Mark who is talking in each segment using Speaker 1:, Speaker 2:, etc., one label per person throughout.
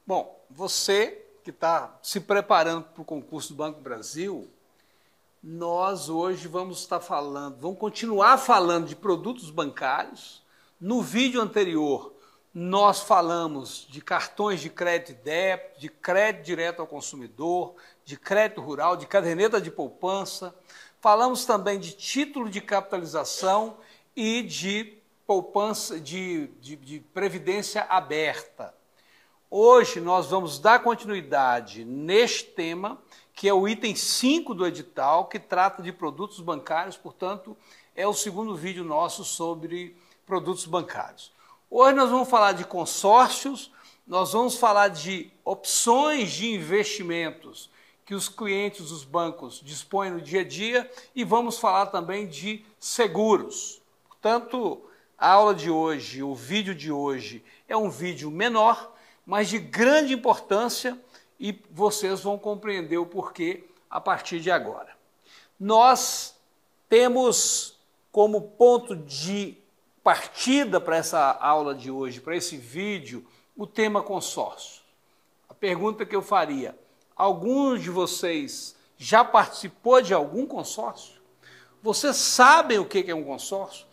Speaker 1: Bom, você que está se preparando para o concurso do Banco do Brasil, nós hoje vamos continuar falando de produtos bancários. No vídeo anterior, nós falamos de cartões de crédito e débito, de crédito direto ao consumidor, de crédito rural, de caderneta de poupança. Falamos também de título de capitalização e de poupança, de previdência aberta. Hoje nós vamos dar continuidade neste tema, que é o item 5 do edital, que trata de produtos bancários, portanto, é o segundo vídeo nosso sobre produtos bancários. Hoje nós vamos falar de consórcios, nós vamos falar de opções de investimentos que os clientes dos bancos dispõem no dia a dia e vamos falar também de seguros. Portanto, a aula de hoje, o vídeo de hoje é um vídeo menor, mas de grande importância e vocês vão compreender o porquê a partir de agora. Nós temos como ponto de partida para essa aula de hoje, para esse vídeo, o tema consórcio. A pergunta que eu faria: alguns de vocês já participou de algum consórcio? Vocês sabem o que é um consórcio?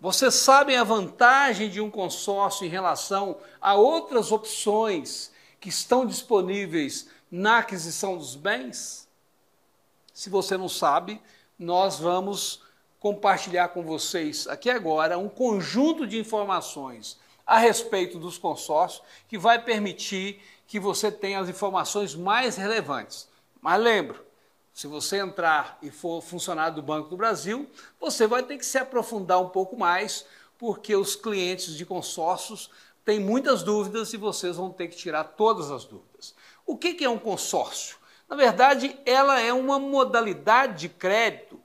Speaker 1: Vocês sabem a vantagem de um consórcio em relação a outras opções que estão disponíveis na aquisição dos bens? Se você não sabe, nós vamos compartilhar com vocês aqui agora um conjunto de informações a respeito dos consórcios que vai permitir que você tenha as informações mais relevantes. Mas lembre, se você entrar e for funcionário do Banco do Brasil, você vai ter que se aprofundar um pouco mais, porque os clientes de consórcios têm muitas dúvidas e vocês vão ter que tirar todas as dúvidas. O que é um consórcio? Na verdade, ela é uma modalidade de crédito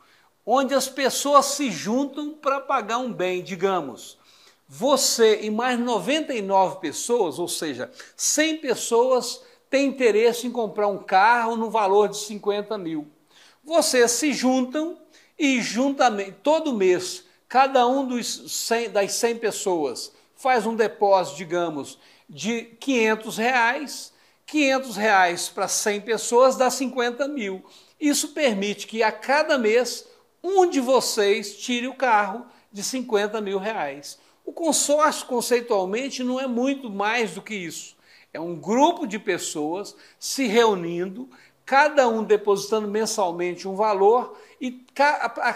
Speaker 1: onde as pessoas se juntam para pagar um bem. Digamos, você e mais 99 pessoas, ou seja, 100 pessoas têm interesse em comprar um carro no valor de 50 mil. Vocês se juntam e juntamente, todo mês, cada um das 100 pessoas faz um depósito, digamos, de R$500, R$500 para 100 pessoas dá 50 mil. Isso permite que a cada mês um de vocês tire o carro de 50 mil reais. O consórcio, conceitualmente, não é muito mais do que isso. É um grupo de pessoas se reunindo, cada um depositando mensalmente um valor e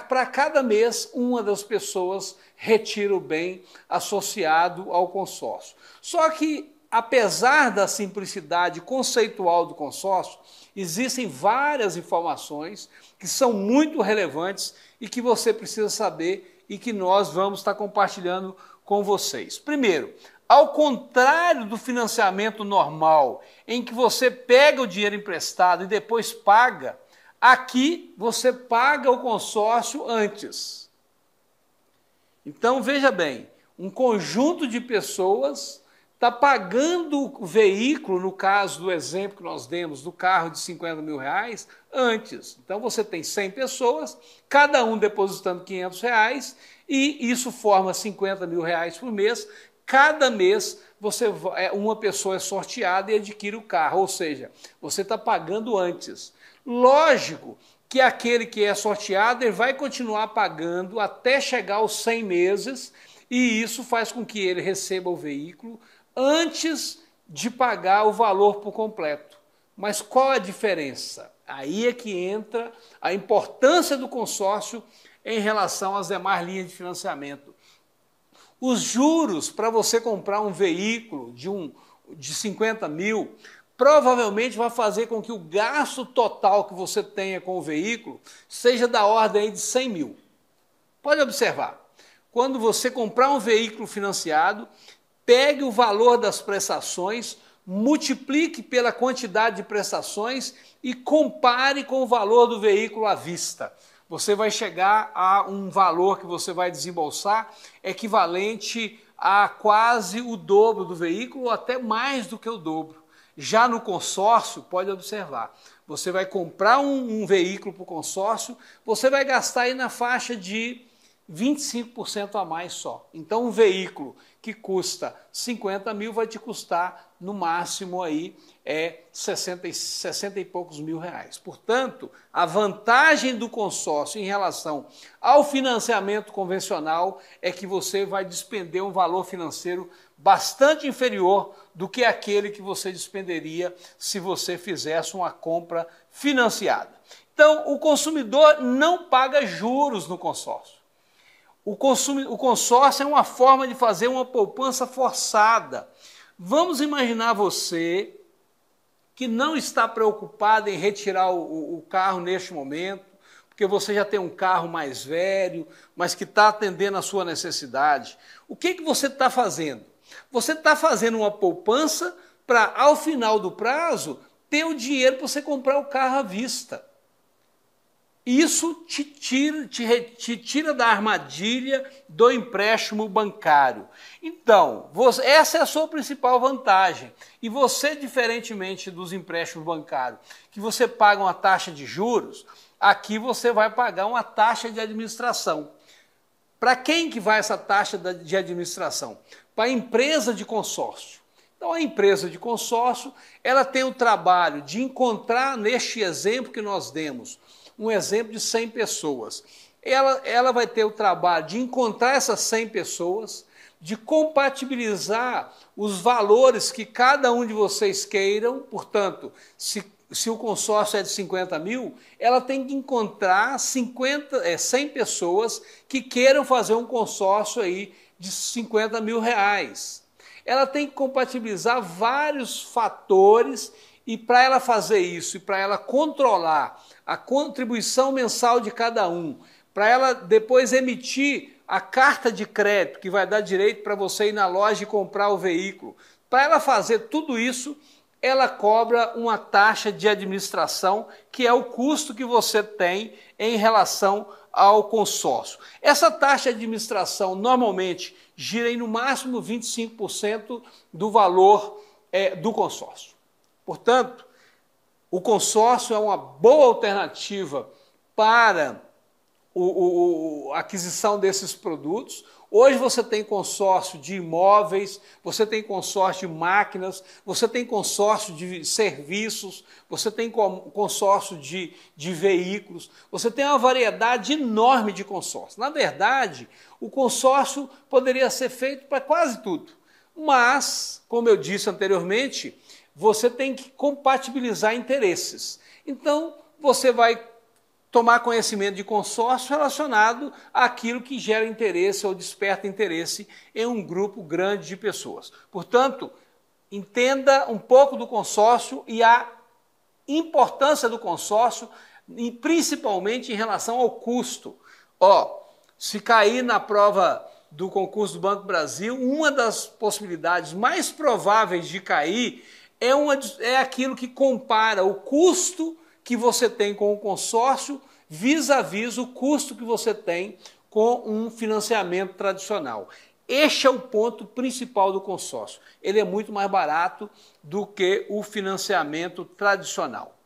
Speaker 1: para cada mês uma das pessoas retira o bem associado ao consórcio. Só que, apesar da simplicidade conceitual do consórcio, existem várias informações que são muito relevantes e que você precisa saber e que nós vamos estar compartilhando com vocês. Primeiro, ao contrário do financiamento normal, em que você pega o dinheiro emprestado e depois paga, aqui você paga o consórcio antes. Então, veja bem, um conjunto de pessoas está pagando o veículo, no caso do exemplo que nós demos, do carro de 50 mil reais, antes. Então, você tem 100 pessoas, cada um depositando 500 reais, e isso forma 50 mil reais por mês. Cada mês uma pessoa é sorteada e adquire o carro, ou seja, você está pagando antes. Lógico que aquele que é sorteado ele vai continuar pagando até chegar aos 100 meses e isso faz com que ele receba o veículo antes de pagar o valor por completo. Mas qual a diferença? Aí é que entra a importância do consórcio em relação às demais linhas de financiamento. Os juros para você comprar um veículo de 50 mil provavelmente vai fazer com que o gasto total que você tenha com o veículo seja da ordem de 100 mil. Pode observar, quando você comprar um veículo financiado, pegue o valor das prestações, multiplique pela quantidade de prestações e compare com o valor do veículo à vista. Você vai chegar a um valor que você vai desembolsar equivalente a quase o dobro do veículo, ou até mais do que o dobro. Já no consórcio, pode observar, você vai comprar um veículo para o consórcio, você vai gastar aí na faixa de 25% a mais só. Então, um veículo que custa 50 mil vai te custar, no máximo, aí, 60 e poucos mil reais. Portanto, a vantagem do consórcio em relação ao financiamento convencional é que você vai despender um valor financeiro bastante inferior do que aquele que você despenderia se você fizesse uma compra financiada. Então, o consumidor não paga juros no consórcio. O consórcio é uma forma de fazer uma poupança forçada. Vamos imaginar você que não está preocupado em retirar o carro neste momento, porque você já tem um carro mais velho, mas que está atendendo a sua necessidade. O que você está fazendo? Você está fazendo uma poupança para, ao final do prazo, ter o dinheiro para você comprar o carro à vista. Isso te tira da armadilha do empréstimo bancário. Então, essa é a sua principal vantagem. E você, diferentemente dos empréstimos bancários, que você paga uma taxa de juros, aqui você vai pagar uma taxa de administração. Para quem que vai essa taxa de administração? Para a empresa de consórcio. Então, a empresa de consórcio, ela tem o trabalho de encontrar, neste exemplo que nós demos, um exemplo de 100 pessoas. Ela vai ter o trabalho de encontrar essas 100 pessoas, de compatibilizar os valores que cada um de vocês queiram. Portanto, se o consórcio é de 50 mil, ela tem que encontrar 100 pessoas que queiram fazer um consórcio aí de 50 mil reais. Ela tem que compatibilizar vários fatores. E para ela fazer isso, e para ela controlar a contribuição mensal de cada um, para ela depois emitir a carta de crédito, que vai dar direito para você ir na loja e comprar o veículo, para ela fazer tudo isso, ela cobra uma taxa de administração, que é o custo que você tem em relação ao consórcio. Essa taxa de administração normalmente gira em no máximo 25% do valor do consórcio. Portanto, o consórcio é uma boa alternativa para a aquisição desses produtos. Hoje você tem consórcio de imóveis, você tem consórcio de máquinas, você tem consórcio de serviços, você tem consórcio de veículos, você tem uma variedade enorme de consórcios. Na verdade, o consórcio poderia ser feito para quase tudo, mas, como eu disse anteriormente, você tem que compatibilizar interesses. Então, você vai tomar conhecimento de consórcio relacionado àquilo que gera interesse ou desperta interesse em um grupo grande de pessoas. Portanto, entenda um pouco do consórcio e a importância do consórcio, e principalmente em relação ao custo. Se cair na prova do concurso do Banco do Brasil, uma das possibilidades mais prováveis de cair é aquilo que compara o custo que você tem com o consórcio vis-à-vis o custo que você tem com um financiamento tradicional. Este é o ponto principal do consórcio. Ele é muito mais barato do que o financiamento tradicional.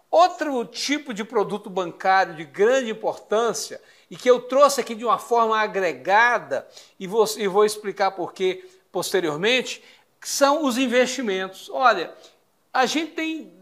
Speaker 1: Outro tipo de produto bancário de grande importância, e que eu trouxe aqui de uma forma agregada, e vou explicar por quê posteriormente, são os investimentos. Olha, a gente tem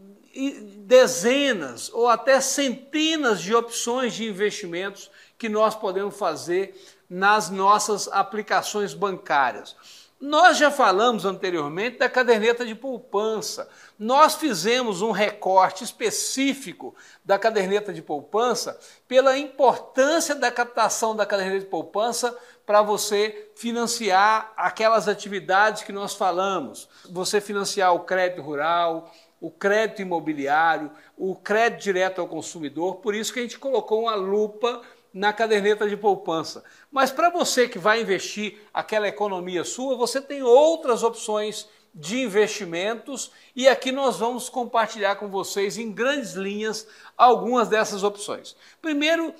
Speaker 1: dezenas ou até centenas de opções de investimentos que nós podemos fazer nas nossas aplicações bancárias. Nós já falamos anteriormente da caderneta de poupança. Nós fizemos um recorte específico da caderneta de poupança pela importância da captação da caderneta de poupança para você financiar aquelas atividades que nós falamos. Você financiar o crédito rural, o crédito imobiliário, o crédito direto ao consumidor. Por isso que a gente colocou uma lupa na caderneta de poupança. Mas para você que vai investir aquela economia sua, você tem outras opções de investimentos e aqui nós vamos compartilhar com vocês em grandes linhas algumas dessas opções. Primeiro,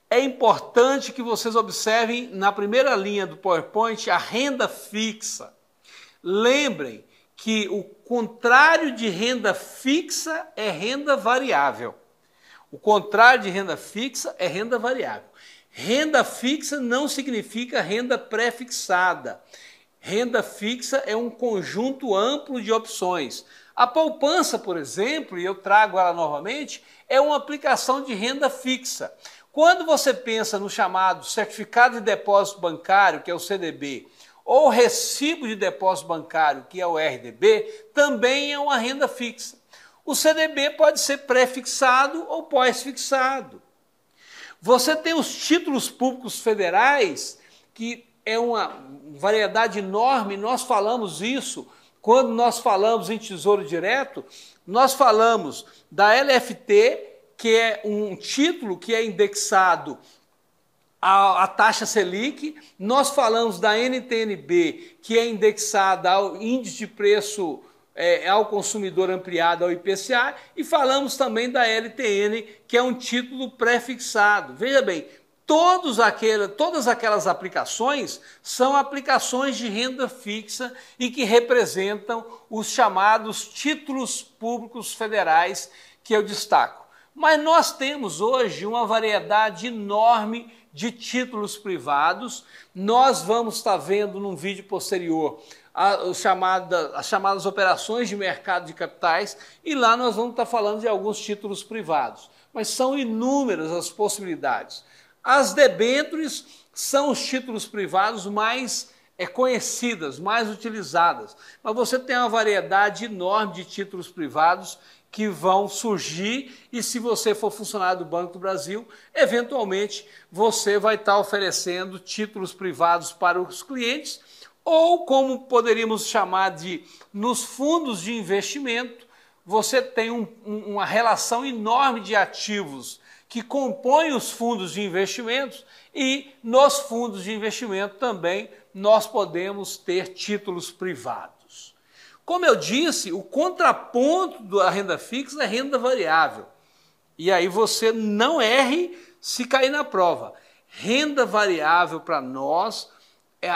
Speaker 1: é importante que vocês observem na primeira linha do PowerPoint a renda fixa. Lembrem que o contrário de renda fixa é renda variável. O contrário de renda fixa é renda variável. Renda fixa não significa renda pré-fixada. Renda fixa é um conjunto amplo de opções. A poupança, por exemplo, e eu trago ela novamente, é uma aplicação de renda fixa. Quando você pensa no chamado certificado de depósito bancário, que é o CDB, ou recibo de depósito bancário, que é o RDB, também é uma renda fixa. O CDB pode ser pré-fixado ou pós-fixado. Você tem os títulos públicos federais, que é uma variedade enorme, nós falamos isso quando nós falamos em Tesouro Direto, nós falamos da LFT, que é um título que é indexado à taxa Selic, nós falamos da NTN-B, que é indexada ao índice de preço ao consumidor ampliado ao IPCA, e falamos também da LTN, que é um título pré-fixado. Veja bem, todas aquelas aplicações são aplicações de renda fixa e que representam os chamados títulos públicos federais que eu destaco. Mas nós temos hoje uma variedade enorme de títulos privados. Nós vamos estar vendo num vídeo posterior as chamadas operações de mercado de capitais, e lá nós vamos estar falando de alguns títulos privados. Mas são inúmeras as possibilidades. As debêntures são os títulos privados mais conhecidas, mais utilizadas. Mas você tem uma variedade enorme de títulos privados que vão surgir, e se você for funcionário do Banco do Brasil, eventualmente você vai estar oferecendo títulos privados para os clientes, ou como poderíamos chamar de, nos fundos de investimento, você tem uma relação enorme de ativos que compõem os fundos de investimentos, e nos fundos de investimento também nós podemos ter títulos privados. Como eu disse, o contraponto da renda fixa é renda variável. E aí você não erre se cair na prova. Renda variável para nós é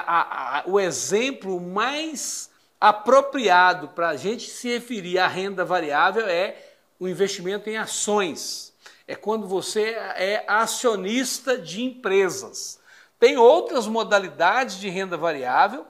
Speaker 1: o exemplo mais apropriado para a gente se referir à renda variável é o investimento em ações. É quando você é acionista de empresas. Tem outras modalidades de renda variável.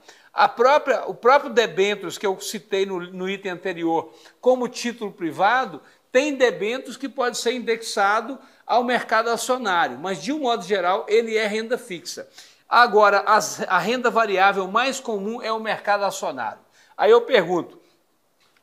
Speaker 1: O próprio debêntures que eu citei no item anterior como título privado, tem debêntures que pode ser indexado ao mercado acionário, mas de um modo geral ele é renda fixa. Agora, a renda variável mais comum é o mercado acionário. Aí eu pergunto,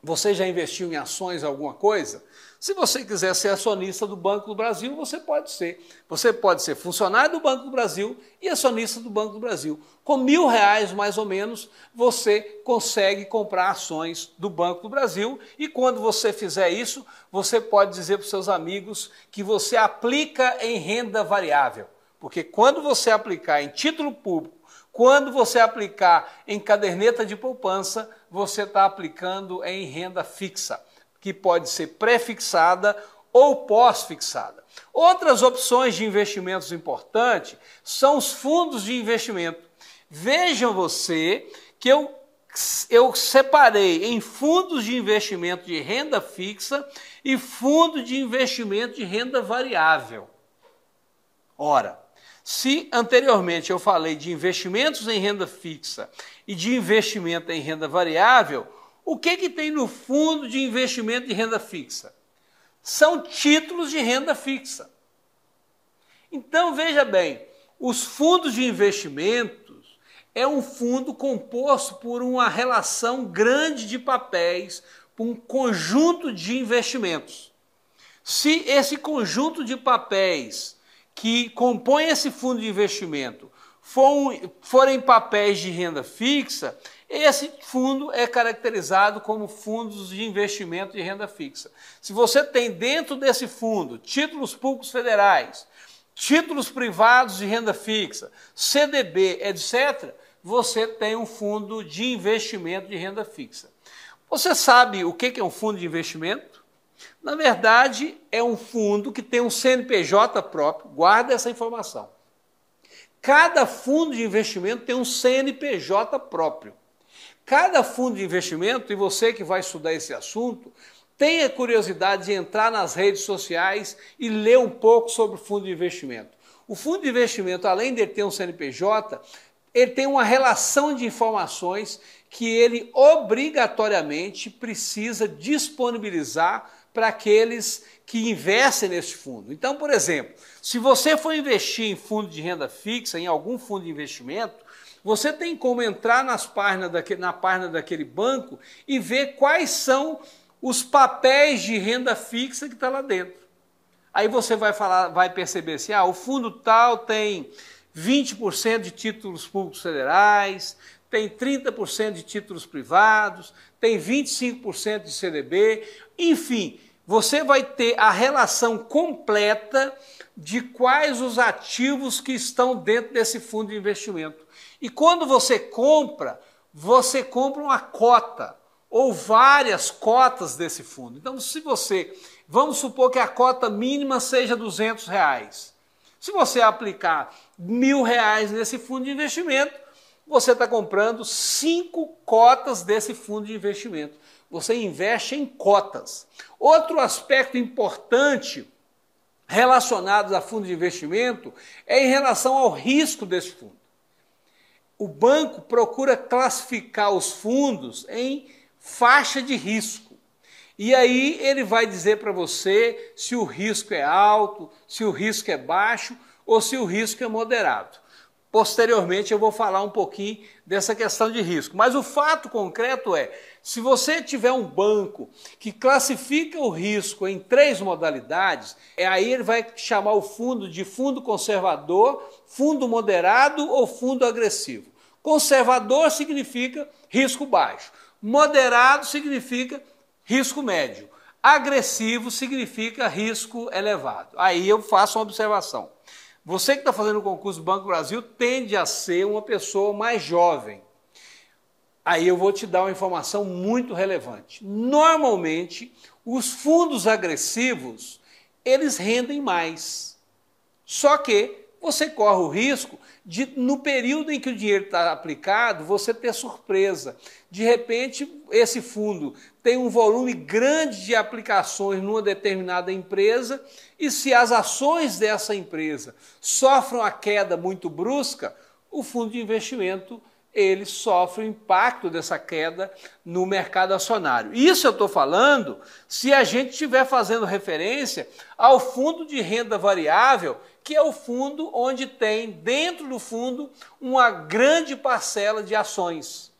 Speaker 1: você já investiu em ações alguma coisa? Se você quiser ser acionista do Banco do Brasil, você pode ser. Você pode ser funcionário do Banco do Brasil e acionista do Banco do Brasil. Com R$1.000, mais ou menos, você consegue comprar ações do Banco do Brasil, e quando você fizer isso, você pode dizer para os seus amigos que você aplica em renda variável. Porque quando você aplicar em título público, quando você aplicar em caderneta de poupança, você está aplicando em renda fixa, que pode ser pré-fixada ou pós-fixada. Outras opções de investimentos importantes são os fundos de investimento. Vejam você que eu separei em fundos de investimento de renda fixa e fundo de investimento de renda variável. Ora, se anteriormente eu falei de investimentos em renda fixa e de investimento em renda variável, o que tem no fundo de investimento de renda fixa? São títulos de renda fixa. Então, veja bem, os fundos de investimentos é um fundo composto por uma relação grande de papéis, por um conjunto de investimentos. Se esse conjunto de papéis que compõem esse fundo de investimento forem papéis de renda fixa, esse fundo é caracterizado como fundos de investimento de renda fixa. Se você tem dentro desse fundo títulos públicos federais, títulos privados de renda fixa, CDB, etc., você tem um fundo de investimento de renda fixa. Você sabe o que é um fundo de investimento? Na verdade, é um fundo que tem um CNPJ próprio, guarda essa informação. Cada fundo de investimento tem um CNPJ próprio. Cada fundo de investimento, e você que vai estudar esse assunto, tenha curiosidade de entrar nas redes sociais e ler um pouco sobre o fundo de investimento. O fundo de investimento, além de ter um CNPJ, ele tem uma relação de informações que ele obrigatoriamente precisa disponibilizar para aqueles que investem nesse fundo. Então, por exemplo, se você for investir em fundo de renda fixa, em algum fundo de investimento, você tem como entrar na página daquele banco e ver quais são os papéis de renda fixa que está lá dentro. Aí você vai perceber assim, o fundo tal tem 20% de títulos públicos federais, tem 30% de títulos privados, tem 25% de CDB, enfim, você vai ter a relação completa de quais os ativos que estão dentro desse fundo de investimento. E quando você compra uma cota ou várias cotas desse fundo. Então, vamos supor que a cota mínima seja R$200. Se você aplicar R$1.000 nesse fundo de investimento, você está comprando 5 cotas desse fundo de investimento. Você investe em cotas. Outro aspecto importante relacionado a fundo de investimento é em relação ao risco desse fundo. O banco procura classificar os fundos em faixa de risco. E aí ele vai dizer para você se o risco é alto, se o risco é baixo ou se o risco é moderado. Posteriormente eu vou falar um pouquinho dessa questão de risco. Mas o fato concreto é, se você tiver um banco que classifica o risco em 3 modalidades, aí ele vai chamar o fundo de fundo conservador, fundo moderado ou fundo agressivo. Conservador significa risco baixo. Moderado significa risco médio. Agressivo significa risco elevado. Aí eu faço uma observação. Você que está fazendo o concurso do Banco do Brasil tende a ser uma pessoa mais jovem. Aí eu vou te dar uma informação muito relevante. Normalmente, os fundos agressivos, eles rendem mais. Só que você corre o risco de, no período em que o dinheiro está aplicado, você ter surpresa. De repente, esse fundo tem um volume grande de aplicações numa determinada empresa e se as ações dessa empresa sofrem uma queda muito brusca, o fundo de investimento ele sofre o impacto dessa queda no mercado acionário. Isso eu estou falando se a gente estiver fazendo referência ao fundo de renda variável, que é o fundo onde tem dentro do fundo uma grande parcela de ações.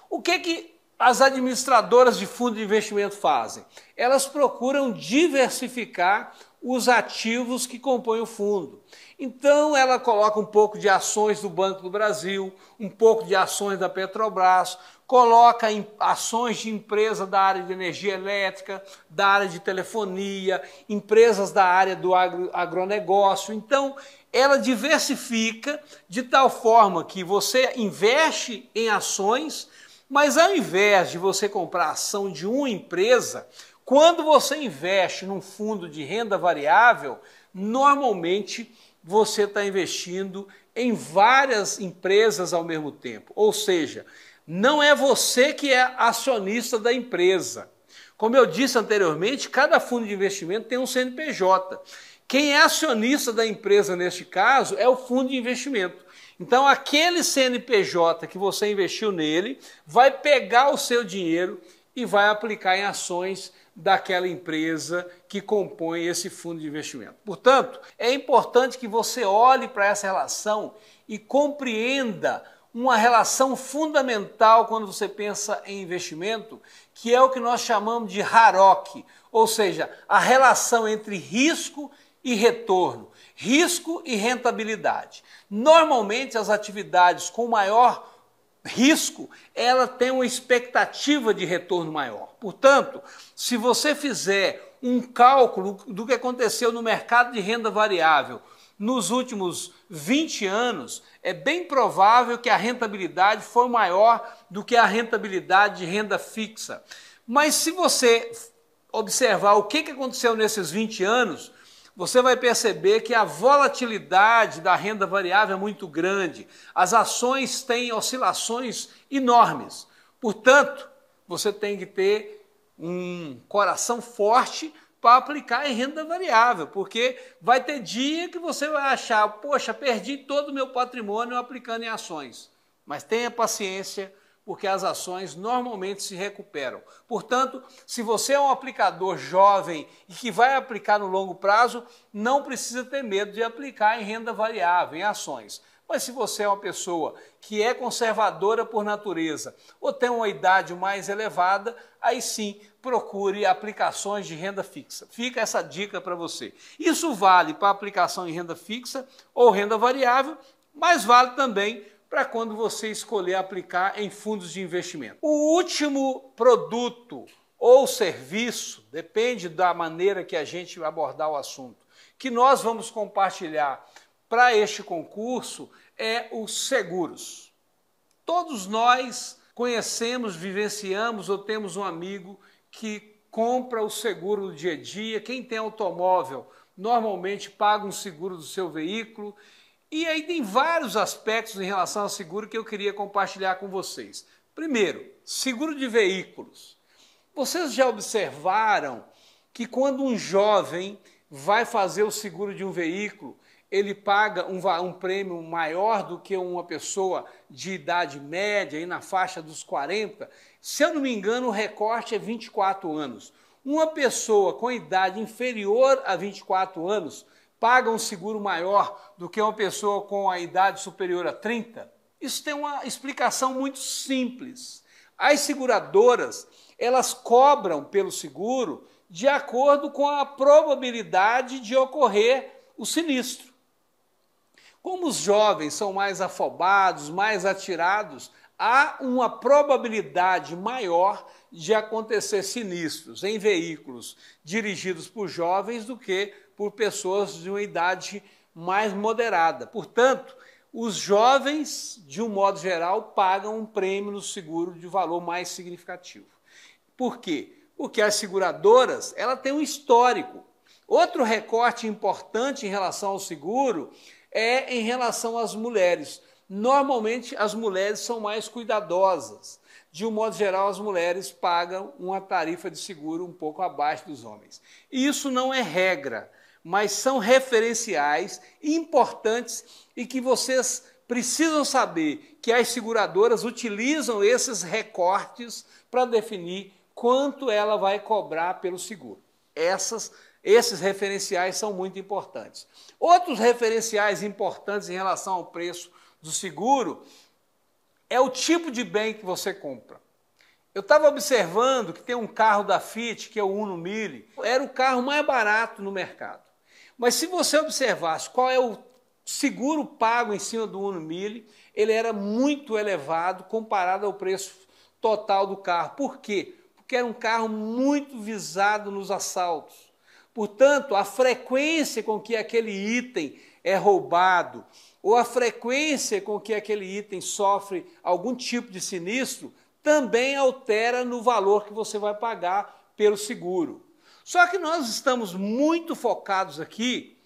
Speaker 1: O que as administradoras de fundo de investimento fazem? Elas procuram diversificar os ativos que compõem o fundo. Então ela coloca um pouco de ações do Banco do Brasil, um pouco de ações da Petrobras, coloca ações de empresas da área de energia elétrica, da área de telefonia, empresas da área do agronegócio. Então ela diversifica de tal forma que você investe em ações, mas ao invés de você comprar a ação de uma empresa, quando você investe num fundo de renda variável, normalmente você está investindo em várias empresas ao mesmo tempo. Ou seja, não é você que é acionista da empresa. Como eu disse anteriormente, cada fundo de investimento tem um CNPJ. Quem é acionista da empresa neste caso é o fundo de investimento. Então aquele CNPJ que você investiu nele vai pegar o seu dinheiro e vai aplicar em ações daquela empresa que compõe esse fundo de investimento. Portanto, é importante que você olhe para essa relação e compreenda uma relação fundamental quando você pensa em investimento, que é o que nós chamamos de RAROC, ou seja, a relação entre risco e retorno, risco e rentabilidade. Normalmente as atividades com maior risco, ela tem uma expectativa de retorno maior. Portanto, se você fizer um cálculo do que aconteceu no mercado de renda variável nos últimos 20 anos, é bem provável que a rentabilidade foi maior do que a rentabilidade de renda fixa. Mas se você observar o que aconteceu nesses 20 anos, você vai perceber que a volatilidade da renda variável é muito grande. As ações têm oscilações enormes. Portanto, você tem que ter um coração forte para aplicar em renda variável, porque vai ter dia que você vai achar, poxa, perdi todo o meu patrimônio aplicando em ações. Mas tenha paciência, porque as ações normalmente se recuperam. Portanto, se você é um aplicador jovem e que vai aplicar no longo prazo, não precisa ter medo de aplicar em renda variável, em ações. Mas se você é uma pessoa que é conservadora por natureza ou tem uma idade mais elevada, aí sim procure aplicações de renda fixa. Fica essa dica para você. Isso vale para aplicação em renda fixa ou renda variável, mas vale também para quando você escolher aplicar em fundos de investimento. O último produto ou serviço, depende da maneira que a gente vai abordar o assunto, que nós vamos compartilhar para este concurso é os seguros. Todos nós conhecemos, vivenciamos ou temos um amigo que compra o seguro do dia a dia. Quem tem automóvel normalmente paga um seguro do seu veículo. E aí tem vários aspectos em relação ao seguro que eu queria compartilhar com vocês. Primeiro, seguro de veículos. Vocês já observaram que quando um jovem vai fazer o seguro de um veículo, ele paga um prêmio maior do que uma pessoa de idade média, aí na faixa dos 40? Se eu não me engano, o recorte é 24 anos. Uma pessoa com idade inferior a 24 anos paga um seguro maior do que uma pessoa com a idade superior a 30? Isso tem uma explicação muito simples. As seguradoras, elas cobram pelo seguro de acordo com a probabilidade de ocorrer o sinistro. Como os jovens são mais afobados, mais atirados, há uma probabilidade maior de acontecer sinistros em veículos dirigidos por jovens do que por pessoas de uma idade mais moderada. Portanto, os jovens, de um modo geral, pagam um prêmio no seguro de valor mais significativo. Por quê? Porque as seguradoras, ela tem um histórico. Outro recorte importante em relação ao seguro é em relação às mulheres. Normalmente, as mulheres são mais cuidadosas. De um modo geral, as mulheres pagam uma tarifa de seguro um pouco abaixo dos homens. Isso não é regra, mas são referenciais importantes e que vocês precisam saber que as seguradoras utilizam esses recortes para definir quanto ela vai cobrar pelo seguro. Esses referenciais são muito importantes. Outros referenciais importantes em relação ao preço do seguro é o tipo de bem que você compra. Eu estava observando que tem um carro da Fiat, que é o Uno Mille, era o carro mais barato no mercado. Mas se você observasse qual é o seguro pago em cima do Uno Mille, ele era muito elevado comparado ao preço total do carro. Por quê? Porque era um carro muito visado nos assaltos. Portanto, a frequência com que aquele item é roubado ou a frequência com que aquele item sofre algum tipo de sinistro também altera no valor que você vai pagar pelo seguro. Só que nós estamos muito focados aqui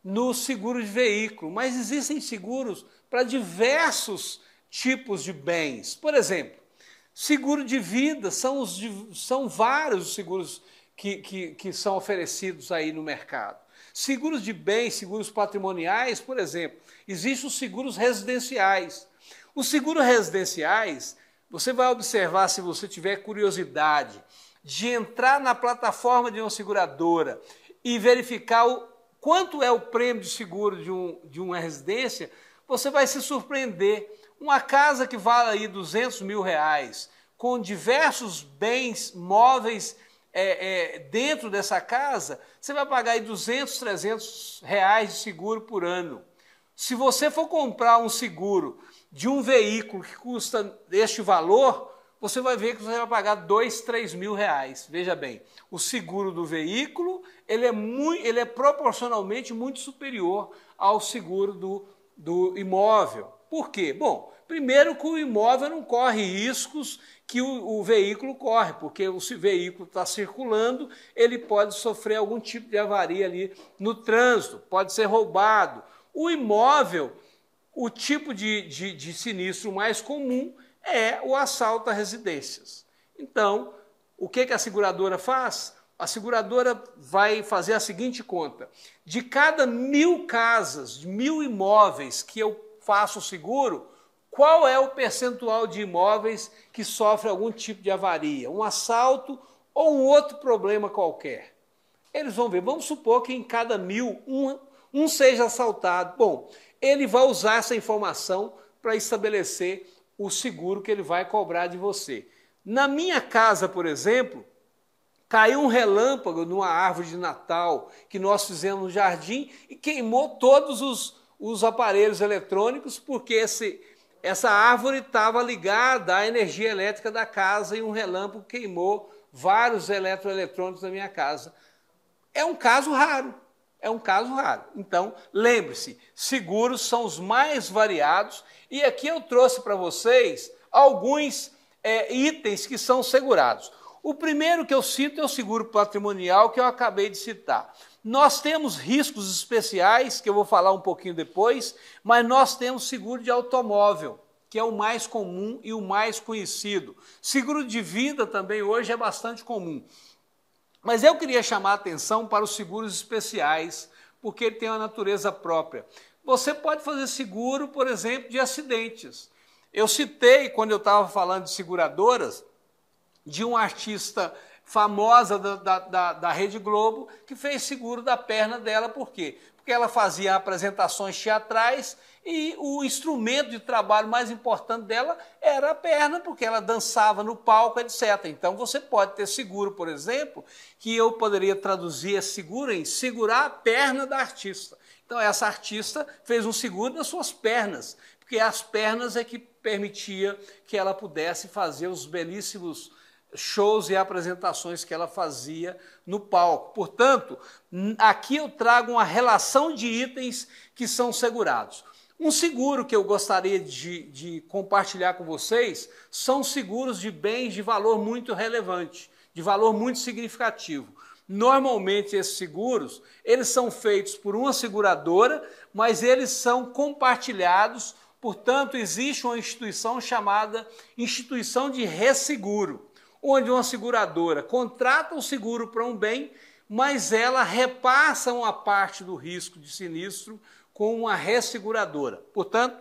Speaker 1: no seguro de veículo, mas existem seguros para diversos tipos de bens. Por exemplo, seguro de vida, são vários os seguros que são oferecidos aí no mercado. Seguros de bens, seguros patrimoniais, por exemplo, existem os seguros residenciais. Os seguros residenciais, você vai observar, se você tiver curiosidade, de entrar na plataforma de uma seguradora e verificar quanto é o prêmio de seguro de uma residência, você vai se surpreender. Uma casa que vale aí R$200 mil, com diversos bens móveis dentro dessa casa, você vai pagar aí R$200, R$300 de seguro por ano. Se você for comprar um seguro de um veículo que custa este valor, você vai ver que você vai pagar R$2, R$3 mil. Veja bem, o seguro do veículo ele é proporcionalmente muito superior ao seguro do imóvel. Por quê? Bom, primeiro que o imóvel não corre riscos que o veículo corre, porque o veículo está circulando, ele pode sofrer algum tipo de avaria ali no trânsito, pode ser roubado. O imóvel, o tipo de sinistro mais comum é o assalto a residências. Então, o que a seguradora faz? a seguradora vai fazer a seguinte conta: de cada 1.000 casas, de 1.000 imóveis que eu faço o seguro, qual é o percentual de imóveis que sofre algum tipo de avaria, um assalto ou um outro problema qualquer? Eles vão ver, vamos supor que em cada 1.000, um seja assaltado. Bom, ele vai usar essa informação para estabelecer o seguro que ele vai cobrar de você. Na minha casa, por exemplo, caiu um relâmpago numa árvore de Natal que nós fizemos no jardim e queimou todos os aparelhos eletrônicos, porque essa árvore estava ligada à energia elétrica da casa e um relâmpago queimou vários eletroeletrônicos da minha casa. É um caso raro. É um caso raro. Então, lembre-se, seguros são os mais variados e aqui eu trouxe para vocês alguns itens que são segurados. O primeiro que eu cito é o seguro patrimonial, que eu acabei de citar. Nós temos riscos especiais, que eu vou falar um pouquinho depois, mas nós temos seguro de automóvel, que é o mais comum e o mais conhecido. Seguro de vida também hoje é bastante comum. Mas eu queria chamar a atenção para os seguros especiais, porque ele tem uma natureza própria. Você pode fazer seguro, por exemplo, de acidentes. Eu citei, quando eu estava falando de seguradoras, de uma artista famosa da Rede Globo, que fez seguro da perna dela. Por quê? Porque ela fazia apresentações teatrais e o instrumento de trabalho mais importante dela era a perna, porque ela dançava no palco, etc. Então você pode ter seguro, por exemplo, que eu poderia traduzir esse seguro em segurar a perna da artista. Então essa artista fez um seguro das suas pernas, porque as pernas é que permitia que ela pudesse fazer os belíssimos shows e apresentações que ela fazia no palco. Portanto, aqui eu trago uma relação de itens que são segurados. Um seguro que eu gostaria de compartilhar com vocês são seguros de bens de valor muito relevante, de valor muito significativo. Normalmente esses seguros, eles são feitos por uma seguradora, mas eles são compartilhados, portanto existe uma instituição chamada Instituição de Resseguro, onde uma seguradora contrata o seguro para um bem, mas ela repassa uma parte do risco de sinistro com uma resseguradora. Portanto,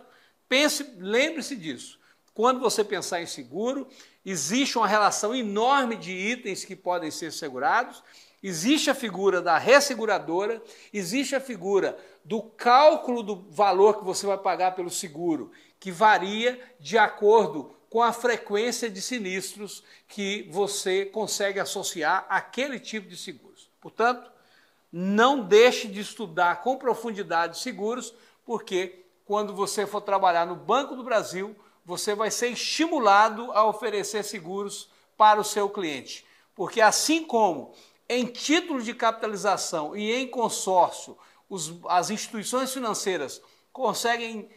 Speaker 1: lembre-se disso. Quando você pensar em seguro, existe uma relação enorme de itens que podem ser segurados, existe a figura da resseguradora, existe a figura do cálculo do valor que você vai pagar pelo seguro, que varia de acordo com a frequência de sinistros que você consegue associar àquele tipo de seguros. Portanto, não deixe de estudar com profundidade seguros, porque quando você for trabalhar no Banco do Brasil, você vai ser estimulado a oferecer seguros para o seu cliente. Porque assim como em título de capitalização e em consórcio, as instituições financeiras conseguem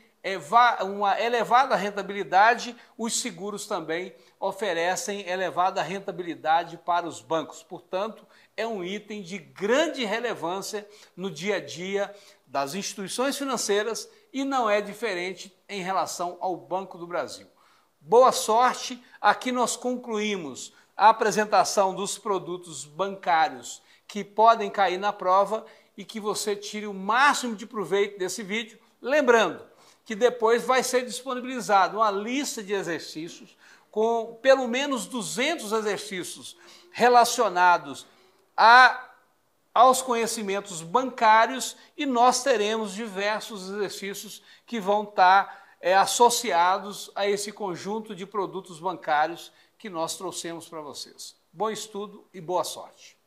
Speaker 1: uma elevada rentabilidade, os seguros também oferecem elevada rentabilidade para os bancos. Portanto, é um item de grande relevância no dia a dia das instituições financeiras e não é diferente em relação ao Banco do Brasil. Boa sorte! Aqui nós concluímos a apresentação dos produtos bancários que podem cair na prova e que você tire o máximo de proveito desse vídeo. Lembrando que depois vai ser disponibilizada uma lista de exercícios com pelo menos 200 exercícios relacionados aos conhecimentos bancários e nós teremos diversos exercícios que vão estar associados a esse conjunto de produtos bancários que nós trouxemos para vocês. Bom estudo e boa sorte!